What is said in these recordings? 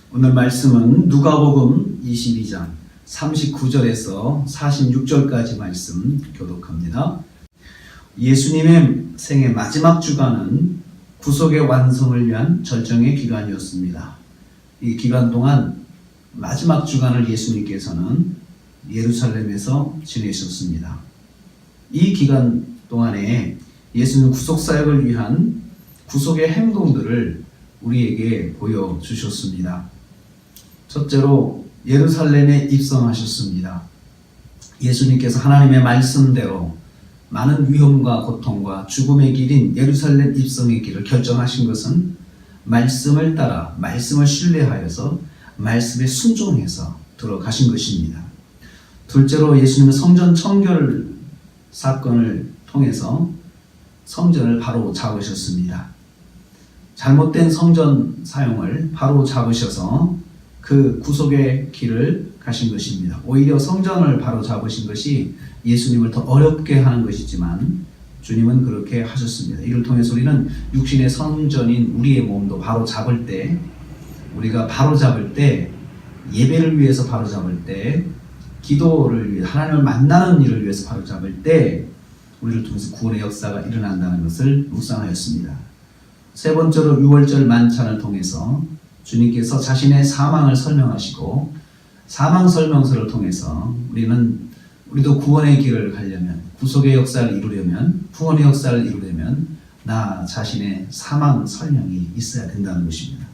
오늘 말씀은 누가복음 22장 39절에서 46절까지 말씀 교독합니다. 예수님의 생애 마지막 주간은 구속의 완성을 위한 절정의 기간이었습니다. 이 기간 동안 마지막 주간을 예수님께서는 예루살렘에서 지내셨습니다. 이 기간 동안에 예수는 구속사역을 위한 구속의 행동들을 우리에게 보여주셨습니다. 첫째로 예루살렘에 입성하셨습니다. 예수님께서 하나님의 말씀대로 많은 위험과 고통과 죽음의 길인 예루살렘 입성의 길을 결정하신 것은 말씀을 따라 말씀을 신뢰하여서 말씀에 순종해서 들어가신 것입니다. 둘째로 예수님은 성전 청결 사건을 통해서 성전을 바로 잡으셨습니다. 잘못된 성전 사용을 바로 잡으셔서 그 구속의 길을 가신 것입니다. 오히려 성전을 바로 잡으신 것이 예수님을 더 어렵게 하는 것이지만 주님은 그렇게 하셨습니다. 이를 통해서 우리는 육신의 성전인 우리의 몸도 바로 잡을 때, 우리가 바로 잡을 때, 예배를 위해서 바로 잡을 때, 기도를 위해 하나님을 만나는 일을 위해서 바로 잡을 때 우리를 통해서 구원의 역사가 일어난다는 것을 묵상하였습니다. 세 번째로 유월절 만찬을 통해서 주님께서 자신의 사망을 설명하시고 사망 설명서를 통해서 우리도 구원의 길을 가려면, 구속의 역사를 이루려면, 구원의 역사를 이루려면 나 자신의 사망 설명이 있어야 된다는 것입니다.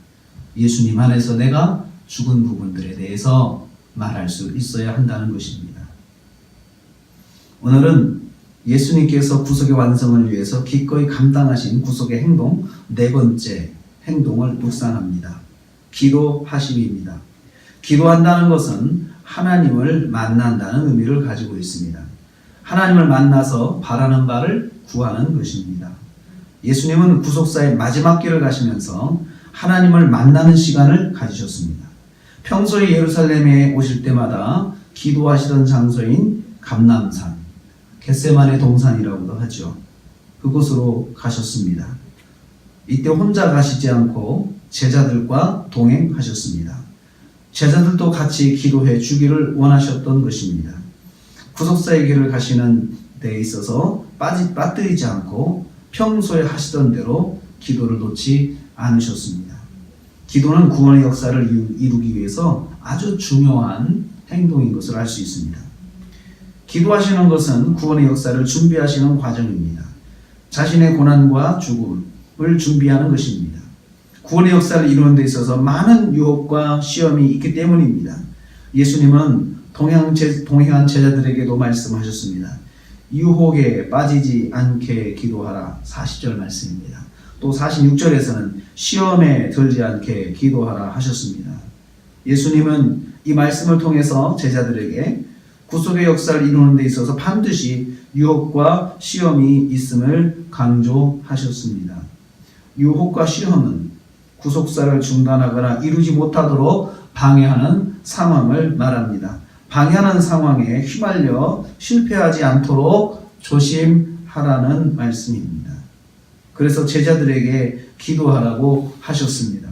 예수님 안에서 내가 죽은 부분들에 대해서 말할 수 있어야 한다는 것입니다. 오늘은 예수님께서 구속의 완성을 위해서 기꺼이 감당하신 구속의 행동 네 번째 행동을 묵상합니다. 기도하심입니다. 기도한다는 것은 하나님을 만난다는 의미를 가지고 있습니다. 하나님을 만나서 바라는 바를 구하는 것입니다. 예수님은 구속사의 마지막 길을 가시면서 하나님을 만나는 시간을 가지셨습니다. 평소에 예루살렘에 오실 때마다 기도하시던 장소인 감람산, 겟세마네 동산이라고도 하죠. 그곳으로 가셨습니다. 이때 혼자 가시지 않고 제자들과 동행하셨습니다. 제자들도 같이 기도해 주기를 원하셨던 것입니다. 구속사의 길을 가시는 데 있어서 빠뜨리지 않고 평소에 하시던 대로 기도를 놓지 않으셨습니다. 기도는 구원의 역사를 이루기 위해서 아주 중요한 행동인 것을 알 수 있습니다. 기도하시는 것은 구원의 역사를 준비하시는 과정입니다. 자신의 고난과 죽음을 준비하는 것입니다. 구원의 역사를 이루는 데 있어서 많은 유혹과 시험이 있기 때문입니다. 예수님은 동행한 제자들에게도 말씀하셨습니다. 유혹에 빠지지 않게 기도하라. 40절 말씀입니다. 또 46절에서는 시험에 들지 않게 기도하라 하셨습니다. 예수님은 이 말씀을 통해서 제자들에게 구속의 역사를 이루는 데 있어서 반드시 유혹과 시험이 있음을 강조하셨습니다. 유혹과 시험은 구속사를 중단하거나 이루지 못하도록 방해하는 상황을 말합니다. 방해하는 상황에 휘말려 실패하지 않도록 조심하라는 말씀입니다. 그래서 제자들에게 기도하라고 하셨습니다.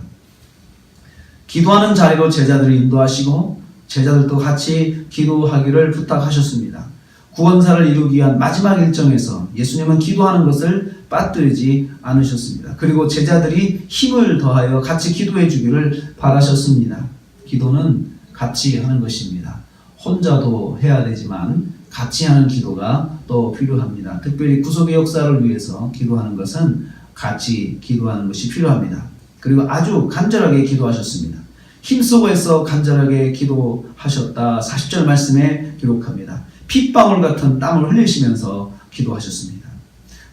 기도하는 자리로 제자들을 인도하시고 제자들도 같이 기도하기를 부탁하셨습니다. 구원사를 이루기 위한 마지막 일정에서 예수님은 기도하는 것을 빠뜨리지 않으셨습니다. 그리고 제자들이 힘을 더하여 같이 기도해 주기를 바라셨습니다. 기도는 같이 하는 것입니다. 혼자도 해야 되지만 같이 하는 기도가 또 필요합니다. 특별히 구속의 역사를 위해서 기도하는 것은 같이 기도하는 것이 필요합니다. 그리고 아주 간절하게 기도하셨습니다. 힘쓰고 해서 간절하게 기도하셨다. 40절 말씀에 기록합니다. 핏방울 같은 땀을 흘리시면서 기도하셨습니다.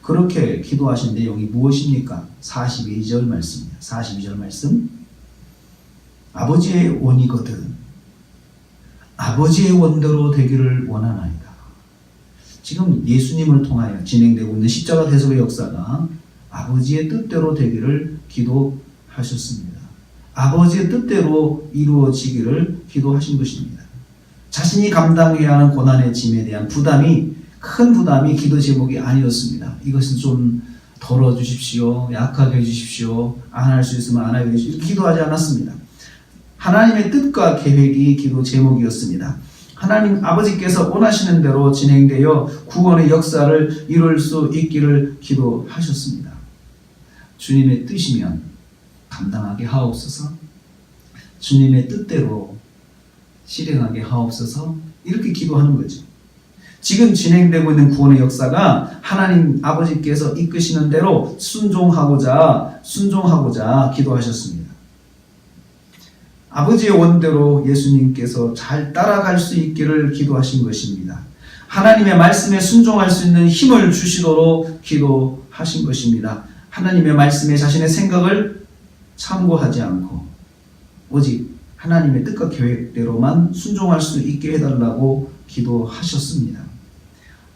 그렇게 기도하신 내용이 무엇입니까? 42절 말씀입니다. 42절 말씀. 아버지의 원이거든 아버지의 원대로 되기를 원하나이다. 지금 예수님을 통하여 진행되고 있는 십자가 대속의 역사가 아버지의 뜻대로 되기를 기도하셨습니다. 아버지의 뜻대로 이루어지기를 기도하신 것입니다. 자신이 감당해야 하는 고난의 짐에 대한 큰 부담이 기도 제목이 아니었습니다. 이것은 좀 덜어주십시오. 약하게 해주십시오. 안 할 수 있으면 안 하게 해주십시오. 기도하지 않았습니다. 하나님의 뜻과 계획이 기도 제목이었습니다. 하나님 아버지께서 원하시는 대로 진행되어 구원의 역사를 이룰 수 있기를 기도하셨습니다. 주님의 뜻이면 감당하게 하옵소서, 주님의 뜻대로 실행하게 하옵소서, 이렇게 기도하는 거죠. 지금 진행되고 있는 구원의 역사가 하나님 아버지께서 이끄시는 대로 순종하고자 기도하셨습니다. 아버지의 원대로 예수님께서 잘 따라갈 수 있기를 기도하신 것입니다. 하나님의 말씀에 순종할 수 있는 힘을 주시도록 기도하신 것입니다. 하나님의 말씀에 자신의 생각을 참고하지 않고 오직 하나님의 뜻과 계획대로만 순종할 수 있게 해달라고 기도하셨습니다.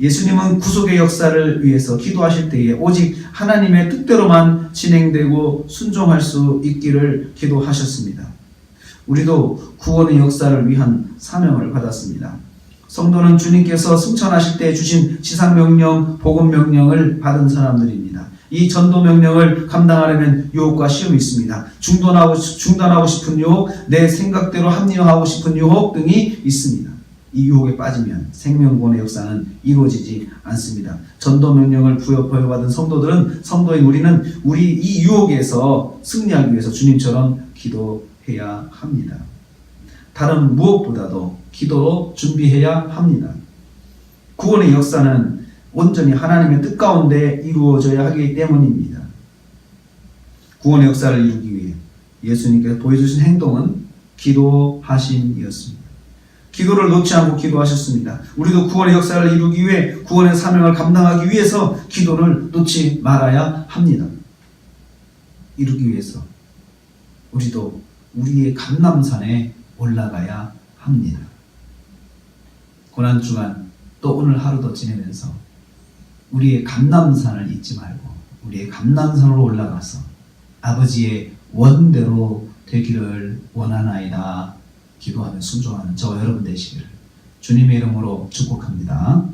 예수님은 구속의 역사를 위해서 기도하실 때에 오직 하나님의 뜻대로만 진행되고 순종할 수 있기를 기도하셨습니다. 우리도 구원의 역사를 위한 사명을 받았습니다. 성도는 주님께서 승천하실 때 주신 지상명령, 복음명령을 받은 사람들입니다. 이 전도명령을 감당하려면 유혹과 시험이 있습니다. 중단하고 싶은 유혹, 내 생각대로 합리화하고 싶은 유혹 등이 있습니다. 이 유혹에 빠지면 생명구원의 역사는 이루어지지 않습니다. 전도명령을 부여받은 성도인 우리는 이 유혹에서 승리하기 위해서 주님처럼 기도해야 합니다. 다른 무엇보다도 기도로 준비해야 합니다. 구원의 역사는 온전히 하나님의 뜻 가운데 이루어져야 하기 때문입니다. 구원의 역사를 이루기 위해 예수님께서 보여주신 행동은 기도하심이었습니다. 기도를 놓지 않고 기도하셨습니다. 우리도 구원의 역사를 이루기 위해 구원의 사명을 감당하기 위해서 기도를 놓지 말아야 합니다. 이루기 위해서 우리도 우리의 감람산에 올라가야 합니다. 고난주간 또 오늘 하루도 지내면서 우리의 감람산을 잊지 말고 우리의 감람산으로 올라가서 아버지의 원대로 되기를 원하나이다 기도하며 순종하는 저와 여러분 되시기를 주님의 이름으로 축복합니다.